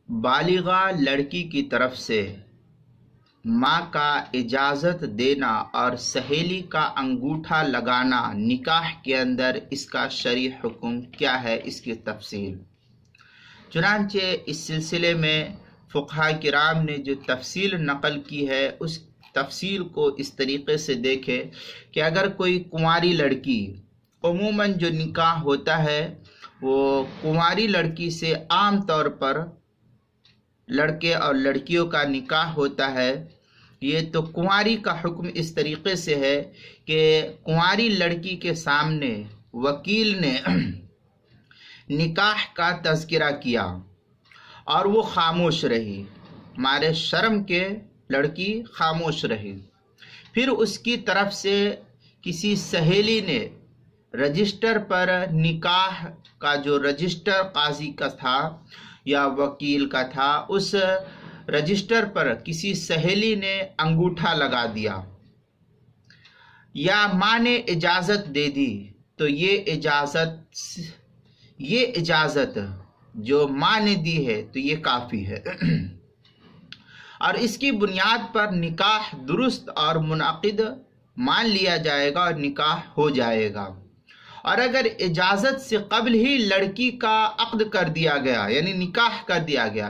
بالغہ لڑکی کی طرف سے ماں کا اجازت دینا اور سہیلی کا انگوٹھا لگانا نکاح کے اندر اس کا شرعی حکم کیا ہے، اس کی تفصیل۔ چنانچہ اس سلسلے میں فقہاء کرام نے جو تفصیل نقل کی ہے اس تفصیل کو اس طریقے سے دیکھے کہ اگر کوئی کنواری لڑکی، عموماً جو نکاح ہوتا ہے وہ کنواری لڑکی سے عام طور پر لڑکے اور لڑکیوں کا نکاح ہوتا ہے، یہ تو کنواری کا حکم اس طریقے سے ہے کہ کنواری لڑکی کے سامنے وکیل نے نکاح کا تذکرہ کیا اور وہ خاموش رہی، مارے شرم کے لڑکی خاموش رہی۔ پھر اس کی طرف سے کسی سہیلی نے رجسٹر پر نکاح کا جو رجسٹر قاضی کا تھا یا وکیل کا تھا، اس رجسٹر پر کسی سہیلی نے انگوٹھا لگا دیا یا ماں نے اجازت دے دی، تو یہ اجازت جو ماں نے دی ہے تو یہ کافی ہے اور اس کی بنیاد پر نکاح درست اور منعقد مان لیا جائے گا اور نکاح ہو جائے گا۔ اور اگر اجازت سے قبل ہی لڑکی کا عقد کر دیا گیا، یعنی نکاح کر دیا گیا،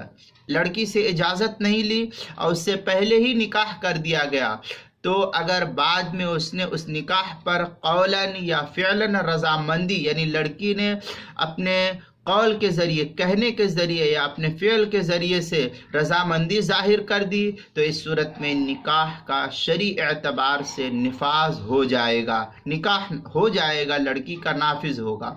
لڑکی سے اجازت نہیں لی اور اس سے پہلے ہی نکاح کر دیا گیا، تو اگر بعد میں اس نے اس نکاح پر قولاً یا فعلاً رضامندی، یعنی لڑکی نے اپنے قول کے ذریعے، کہنے کے ذریعے یا اپنے فعل کے ذریعے سے رضامندی ظاہر کر دی، تو اس صورت میں نکاح کا شرعی اعتبار سے نفاذ ہو جائے گا، نکاح ہو جائے گا، لڑکی کا نافذ ہوگا۔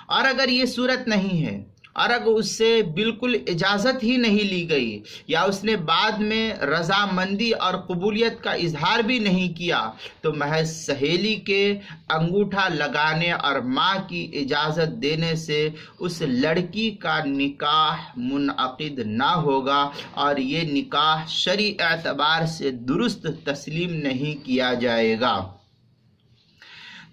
اور اگر یہ صورت نہیں ہے اور اگر اس سے بالکل اجازت ہی نہیں لی گئی یا اس نے بعد میں رضامندی اور قبولیت کا اظہار بھی نہیں کیا، تو محض سہیلی کے انگوٹھا لگانے اور ماں کی اجازت دینے سے اس لڑکی کا نکاح منعقد نہ ہوگا اور یہ نکاح شرعی اعتبار سے درست تسلیم نہیں کیا جائے گا۔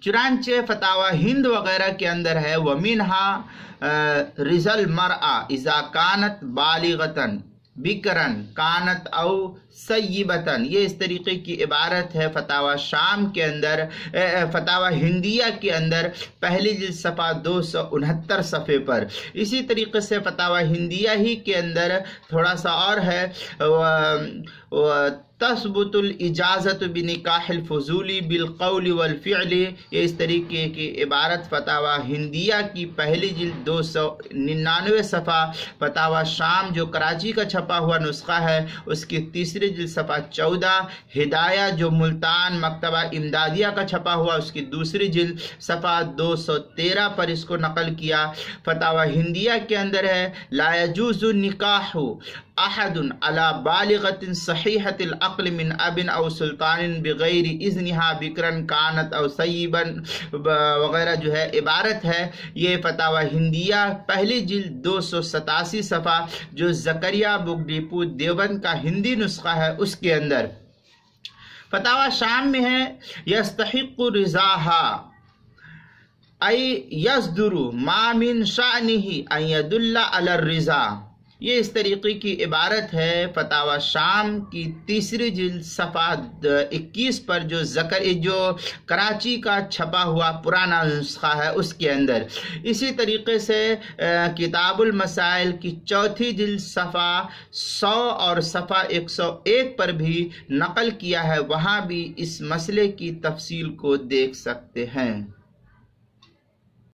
چنانچہ فتاوی ہند وغیرہ کے اندر ہے وَمِنْهَا رِضَى الْمَرْأَةِ إِذَا كَانَتْ بَالِغَةً بِكْرًا كَانَتْ أَوْ سَيِّبَةً، یہ اس طریقے کی عبارت ہے فتاوی شام کے اندر، فتاوی ہندیہ کے اندر پہلی جلد صفحہ 269 صفحے پر۔ اسی طریقے سے فتاوی ہندیہ ہی کے اندر تھوڑا سا اور ہے تثبت الاجازت بنکاح الفضولی بالقول والفعل، یہ اس طریقے کی عبارت فتاوی ہندیہ کی پہلی جلد 299 صفحہ، فتاوی شام جو کراچی کا چھپا ہوا نسخہ ہے اس کی تیسری جلد صفحہ 14، ہدایہ جو ملتان مکتبہ امدادیہ کا چھپا ہوا اس کی دوسری جلد صفحہ 213 پر اس کو نقل کیا۔ فتاوی ہندیہ کے اندر ہے لا يجوز نکاح احد علی بالغۃ صحیحۃ العقل من اب او سلطان بغیر اذنها بکرا کانت او سیبا وغیرہ جو ہے عبارت ہے، یہ فتاوی ہندیہ پہلی جلد 287 صفحہ جو زکریا بک ڈیپو دیوبند کا ہندی نسخہ ہے اس کے اندر۔ فتاوی شام میں ہے یستحق رضاها ای یصدر ما من شأنه ان يدل علی الرضا، یہ اس طریقے کی عبارت ہے فتاوی شام کی تیسری جلد صفحہ 21 پر جو کراچی کا چھپا ہوا پرانا نسخہ ہے اس کے اندر۔ اسی طریقے سے کتاب المسائل کی چوتھی جلد صفحہ 100 اور صفحہ 101 پر بھی نقل کیا ہے، وہاں بھی اس مسئلے کی تفصیل کو دیکھ سکتے ہیں۔